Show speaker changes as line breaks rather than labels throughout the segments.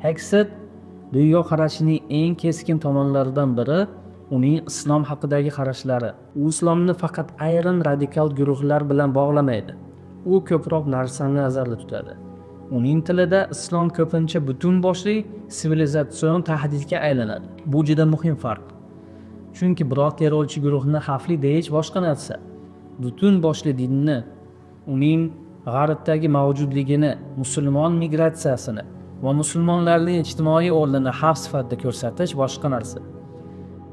Hexet dunyoqarashining eng keskin tomonlaridan biri uning islom haqidagi qarashlari. U islomni faqat ayrim radikal guruhlar bilan bog'lamaydi. U ko'proq narsani nazarda tutadi. Uning tilida islom ko'pincha butun boshli sivilizatsion tahdidga aylanadi. Bu juda muhim farq. Chunki biror terrorchi guruhni xavfli deyish boshqa narsa. Butun boshli dinni, uning g'arbdagi mavjudligini, musulmon migratsiyasini va musulmonlarning ijtimoiy o'rnini xavf sifatida ko'rsatish boshqa narsa.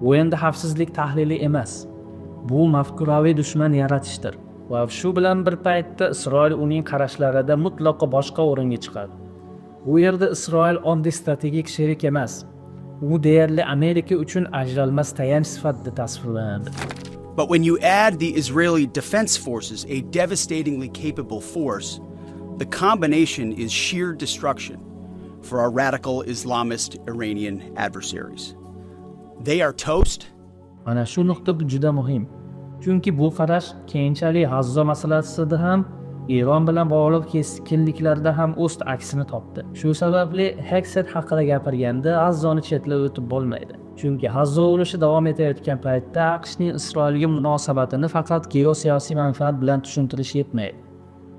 Bu endi xavfsizlik tahlili emas. Bu mafkuraviy dushman yaratishdir. Va shu bilan bir paytda Isroil uning qarashlarida mutlaqo boshqa o'ringa chiqadi. Bu yerda Isroil oddiy strategik sherik emas. U deyarli Amerika uchun ajralmas tayanch sifatida tasvirlanadi.
But when you add the Israeli Defense Forces, a devastatingly capable force, the combination is sheer destruction for our radical Islamist Iranian adversaries. They are toast.
Mana shu nuqta juda muhim. Chunki bu qarash keyinchalik G'azzo masalasida ham, Eron bilan bog'liq keskinliklarda ham o'z aksini topdi. Shu sababli Hexet haqida gapirganda G'azzoni chetlab o'tib bo'lmaydi. Chunki G'azzo urushi davom etayotgan paytda AQShning Isroilga munosabatini faqat geosiyosiy manfaat bilan tushuntirish yetmaydi.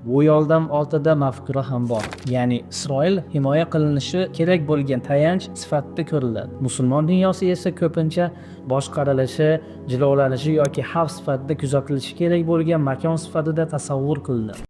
Bu yordam ortida mafkura ham bor. Ya'ni Isroil himoya qilinishi kerak bo'lgan tayanch sifatida ko'riladi. Musulmon dunyosi esa ko'pincha boshqarilishi, jilolanishi yoki xavf sifatida kuzatilishi kerak bo'lgan makon sifatida tasavvur qilinadi.